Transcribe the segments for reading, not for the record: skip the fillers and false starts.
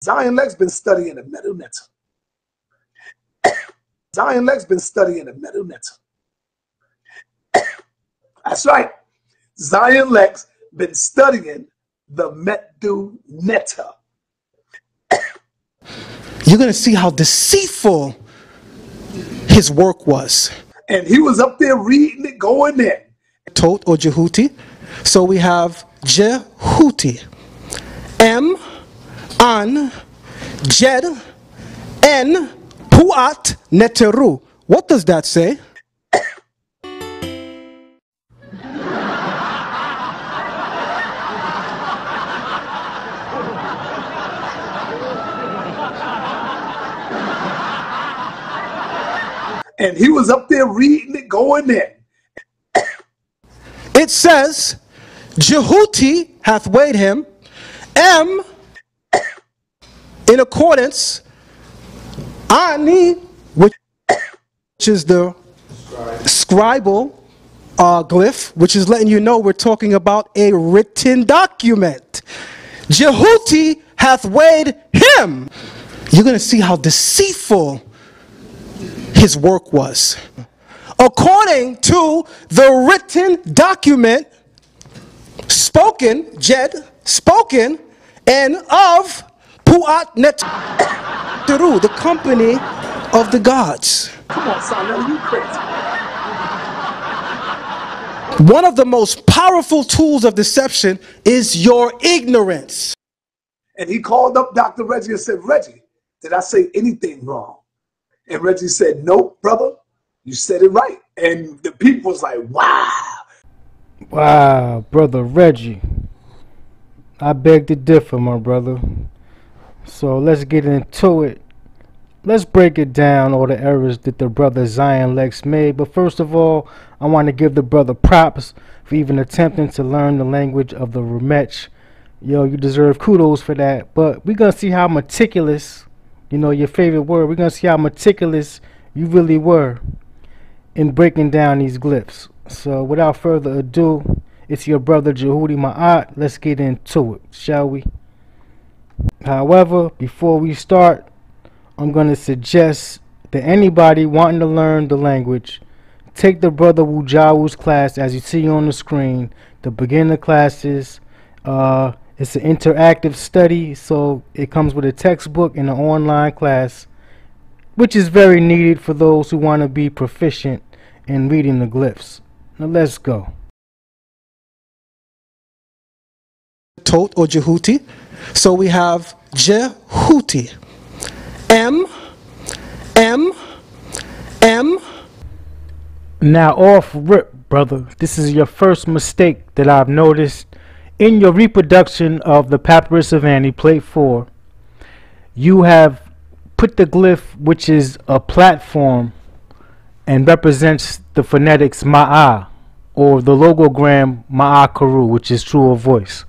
Zion Lexx been studying the Medew Netcher. Zion Lexx been studying the Medew Netcher. That's right. Zion Lexx been studying the Medew Netcher. You're going to see how deceitful his work was. And he was up there reading it, going in. Tot or Djehuti. So we have Djehuti. M, An, Jed, N, Puat, Neteru. What does that say? And he was up there reading it, going in. It says, Djehuti hath weighed him, M, in accordance, Ani, which is the scribal glyph, which is letting you know we're talking about a written document. Djehuti hath weighed him. You're going to see how deceitful his work was. According to the written document, spoken, Jed, spoken, and of Puat Neteru, the company of the gods. Come on, son, now you crazy. One of the most powerful tools of deception is your ignorance. And he called up Dr. Reggie and said, Reggie, did I say anything wrong? And Reggie said, nope, brother, you said it right. And the people was like, wow. Wow, brother Reggie. I beg to differ, my brother. So let's get into it. Let's break it down, all the errors that the brother Zion Lexx made. But first of all, I want to give the brother props for even attempting to learn the language of the Remetch. Yo, you deserve kudos for that. But we're going to see how meticulous, you know, your favorite word, we're going to see how meticulous you really were in breaking down these glyphs. So without further ado, it's your brother Djehuti Ma'at. Let's get into it, shall we? However, before we start, I'm going to suggest that anybody wanting to learn the language, take the brother Wujawu's class as you see on the screen, the beginner classes. It's an interactive study, so it comes with a textbook and an online class, which is very needed for those who want to be proficient in reading the glyphs. Now let's go. Tot or Djehuti. So we have Djehuti. M. Now off rip, brother, this is your first mistake that I've noticed in your reproduction of the Papyrus of Ani, plate 4. You have put the glyph, which is a platform and represents the phonetics Ma'a, or the logogram Ma'akaru, which is true of voice.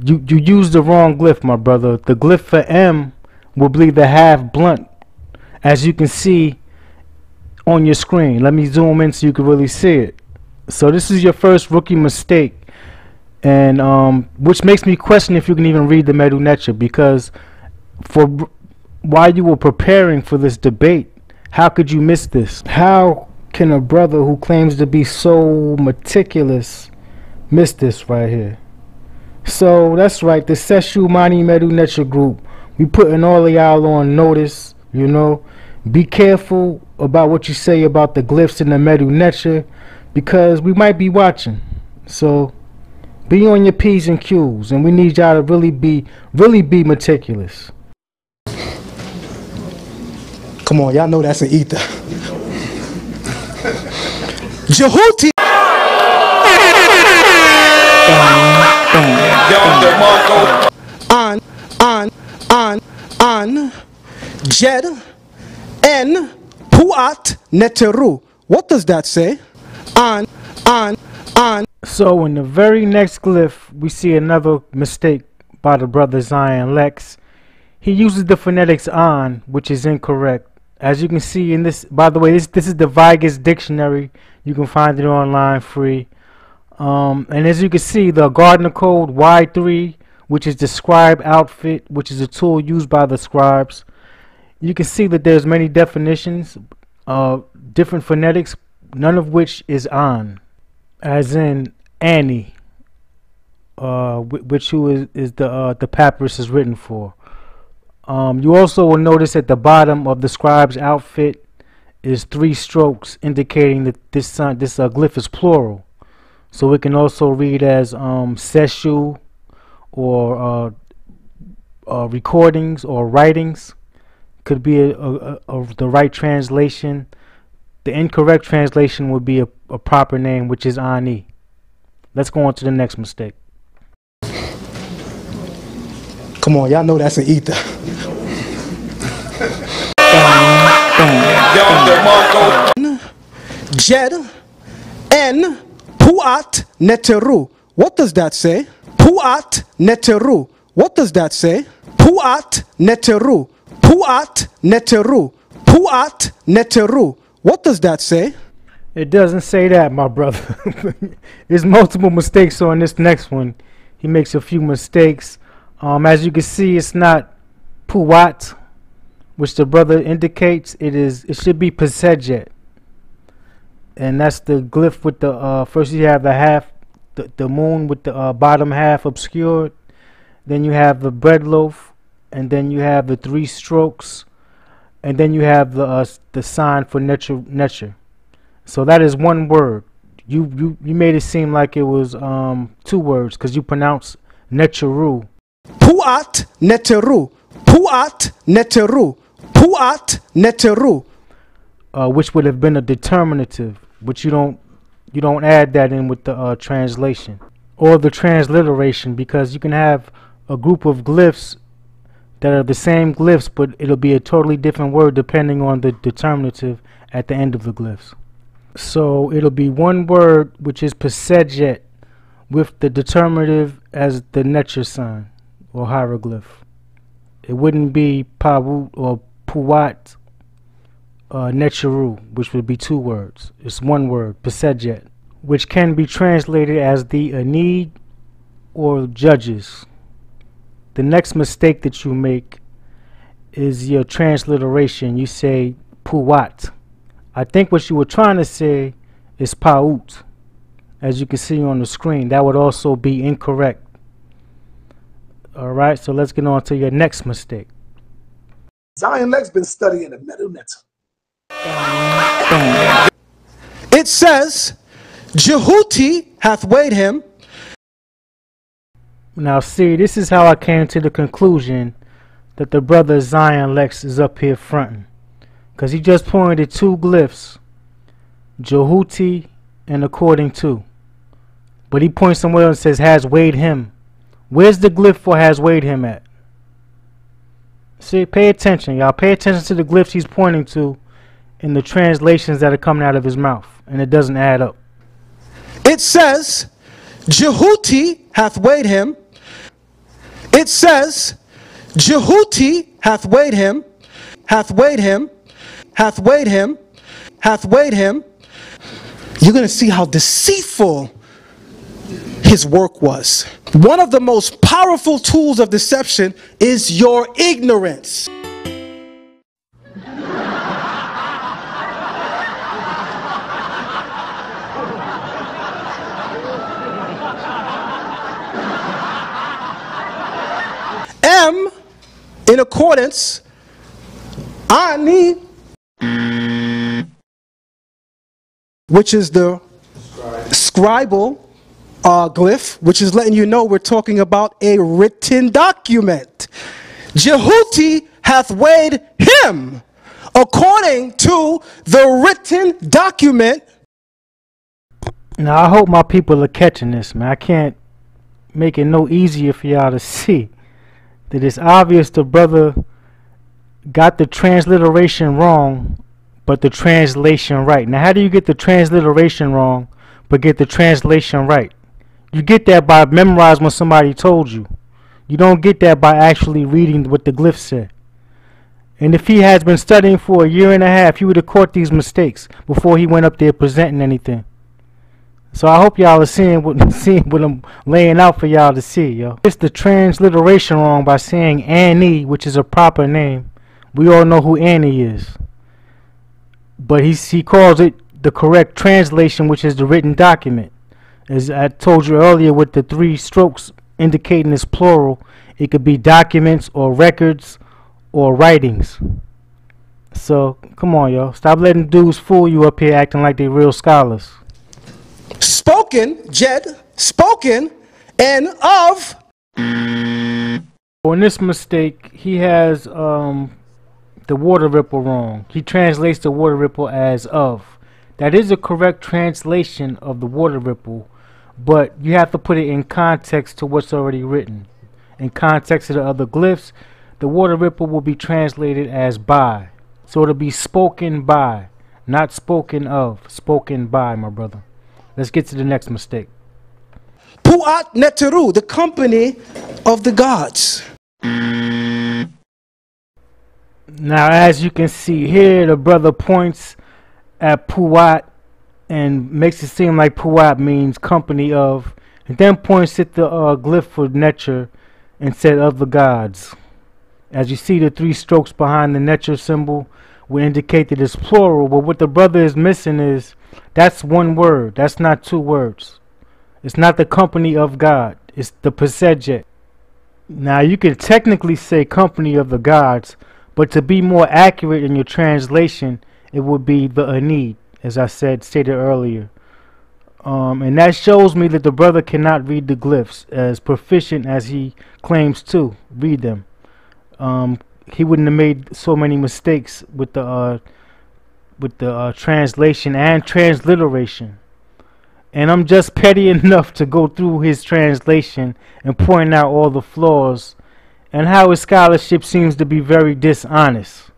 You used the wrong glyph, my brother. The glyph for M will be the half blunt, as you can see on your screen. Let me zoom in so you can really see it. So this is your first rookie mistake, and which makes me question if you can even read the Medew Netcher, because while you were preparing for this debate, how could you miss this? How can a brother who claims to be so meticulous miss this right here? So that's right, the Seshu Mani Medew Netcher group, we putting all of y'all on notice. You know, be careful about what you say about the glyphs in the Medew Netcher, because we might be watching. So be on your P's and Q's, and we need y'all to really be meticulous. Come on, y'all know that's an ether. Djehuti. An, Jed, N, Puat, Neteru. What does that say? An. So in the very next glyph, we see another mistake by the brother Zion Lexx. He uses the phonetics on, which is incorrect. As you can see in this, by the way, this is the Vigus dictionary. You can find it online free. And as you can see, the Gardner code Y3 which is the scribe outfit, which is a tool used by the scribes. You can see that there's many definitions, different phonetics, none of which is on, as in Annie, which who is the papyrus is written for. You also will notice at the bottom of the scribe's outfit is 3 strokes, indicating that this glyph is plural. So it can also read as seshu, or recordings or writings. Could be the right translation. The incorrect translation would be a proper name, which is Ani. Let's go on to the next mistake. Come on, y'all know that's an ether. Jed en puat neteru. What does that say? Puat neteru. What does that say? Puat neteru. Puat neteru. Puat neteru. What does that say? It doesn't say that, my brother. There's multiple mistakes on this next one. He makes a few mistakes. As you can see, it's not puat, which the brother indicates. It should be pesejet. And that's the glyph with the first you have the half, the moon with the bottom half obscured. Then you have the bread loaf, and then you have the 3 strokes, and then you have the sign for netcher. So that is one word. You made it seem like it was 2 words because you pronounce netcheru. Puat neteru. Puat neteru. Puat neteru. Which would have been a determinative, but you don't add that in with the translation or the transliteration, because you can have a group of glyphs that are the same glyphs, but it'll be a totally different word depending on the determinative at the end of the glyphs. So it'll be one word, which is pesejet, with the determinative as the netcher sign or hieroglyph. It wouldn't be pawut or puat netcheru, which would be 2 words. It's one word, pesejet, which can be translated as the Anid or judges. The next mistake that you make is your transliteration. You say puat. I think what you were trying to say is paut. As you can see on the screen, that would also be incorrect. Alright, so let's get on to your next mistake. Zion Lexx been studying the Medew Netcher. It says, Djehuti hath weighed him. Now see, this is how I came to the conclusion that the brother Zion Lexx is up here fronting. Because he just pointed 2 glyphs, Djehuti and according to. But he points somewhere and says has weighed him. Where's the glyph for has weighed him at? See, pay attention, y'all. Pay attention to the glyphs he's pointing to in the translations that are coming out of his mouth. And it doesn't add up. It says, Djehuti hath weighed him. It says, Djehuti hath weighed him. Hath weighed him. Hath weighed him. Hath weighed him. You're going to see how deceitful his work was. One of the most powerful tools of deception is your ignorance. M, in accordance, Ani, which is the scribal glyph, which is letting you know we're talking about a written document. Djehuti hath weighed him according to the written document. Now I hope my people are catching this, man. I can't make it no easier for y'all to see that it's obvious the brother got the transliteration wrong, but the translation right. Now how do you get the transliteration wrong, but get the translation right? You get that by memorizing what somebody told you. You don't get that by actually reading what the glyph said. And if he has been studying for a year and a half, he would have caught these mistakes before he went up there presenting anything. So I hope y'all are seeing what seeing what I'm laying out for y'all to see, yo. It's the transliteration wrong by saying Annie, which is a proper name. We all know who Annie is, but he calls it the correct translation, which is the written document. As I told you earlier, with the 3 strokes indicating it's plural, it could be documents or records or writings. So come on, yo, stop letting dudes fool you up here acting like they real scholars. Spoken, Jed, spoken, and of. On this mistake, he has the water ripple wrong. He translates the water ripple as of. That is a correct translation of the water ripple, but you have to put it in context to what's already written. In context of the other glyphs, the water ripple will be translated as by. So it'll be spoken by, not spoken of. Spoken by, my brother. Let's get to the next mistake. Pu'at Neteru, the company of the gods. Now, as you can see here, the brother points at Pu'at and makes it seem like Pu'at means company of, and then points at the glyph for Netcher and said of the gods. As you see, the 3 strokes behind the Netcher symbol will indicate that it's plural, but what the brother is missing is that's 1 word. That's not 2 words. It's not the company of God. It's the Pesejet. Now, you can technically say company of the gods, but to be more accurate in your translation, it would be the Anid, as I stated earlier. And that shows me that the brother cannot read the glyphs as proficient as he claims to read them. He wouldn't have made so many mistakes with the translation and transliteration. And I'm just petty enough to go through his translation and point out all the flaws and how his scholarship seems to be very dishonest.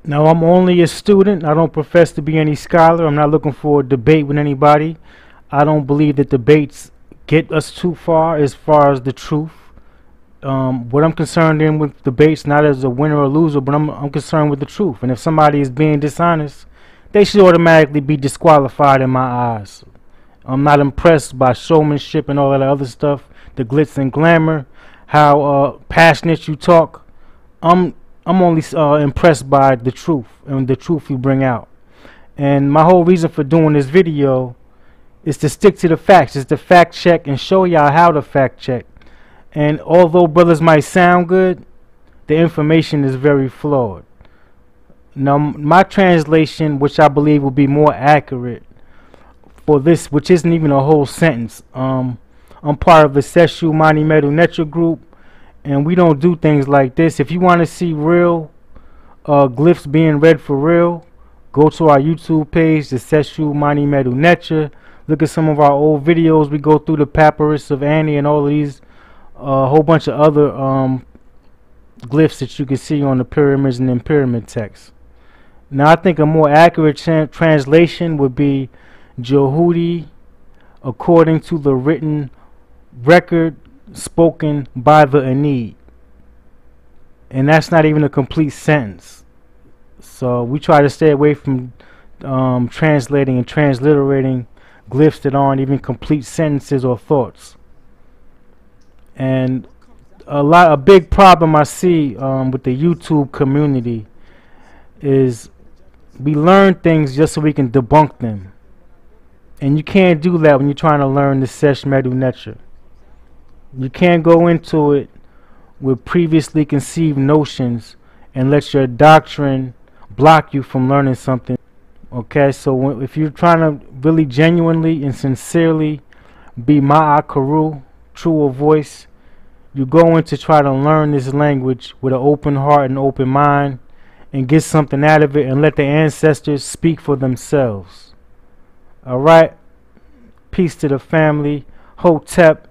Now, I'm only a student. I don't profess to be any scholar. I'm not looking for a debate with anybody. I don't believe that debates get us too far as the truth. What I'm concerned in with debates, not as a winner or loser, but I'm concerned with the truth. And if somebody is being dishonest, they should automatically be disqualified in my eyes. I'm not impressed by showmanship and all that other stuff, the glitz and glamour, how passionate you talk. I'm only impressed by the truth and the truth you bring out. And my whole reason for doing this video is to stick to the facts, is to fact check and show y'all how to fact check. And although brothers might sound good, the information is very flawed. Now, my translation, which I believe will be more accurate for this, which isn't even a whole sentence. I'm part of the Seshu Mani Medew Netcher group, and we don't do things like this. If you want to see real glyphs being read for real, go to our YouTube page, the Seshu Mani Medew Netcher. Look at some of our old videos. We go through the Papyrus of Ani and all of these, a whole bunch of other glyphs that you can see on the pyramids and in pyramid text. Now, I think a more accurate translation would be Djehuti, according to the written record spoken by the Anid. And that's not even a complete sentence. So we try to stay away from translating and transliterating glyphs that aren't even complete sentences or thoughts. And a big problem I see with the YouTube community is we learn things just so we can debunk them. And you can't do that when you're trying to learn the Sesh Medew Netcher. You can't go into it with previously conceived notions and let your doctrine block you from learning something. Okay, so if you're trying to really genuinely and sincerely be Ma'akaru, true of voice, you go in to try to learn this language with an open heart and open mind and get something out of it and let the ancestors speak for themselves. Alright, peace to the family. Hotep,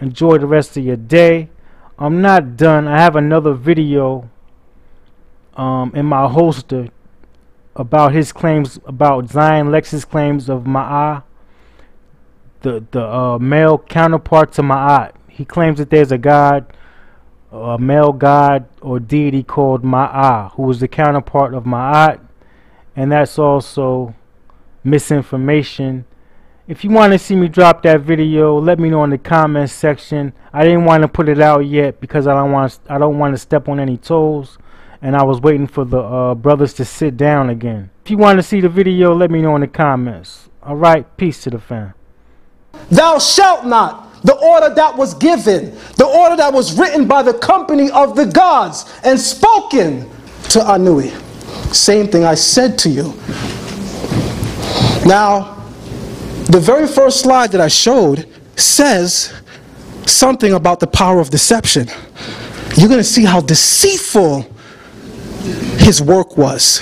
enjoy the rest of your day. I'm not done. I have another video in my holster about his claims, about Zion Lexx's claims of Ma'at, the male counterpart to Ma'at. He claims that there's a god, a male god or deity called Ma'at, who is the counterpart of Ma'at, and that's also misinformation. If you want to see me drop that video, let me know in the comments section. I didn't want to put it out yet because I don't want to step on any toes, and I was waiting for the brothers to sit down again. If you want to see the video, let me know in the comments. All right, peace to the fam. Thou shalt not, the order that was given, the order that was written by the company of the gods and spoken to Anui. Same thing I said to you. Now, the very first slide that I showed says something about the power of deception. You're going to see how deceitful his work was.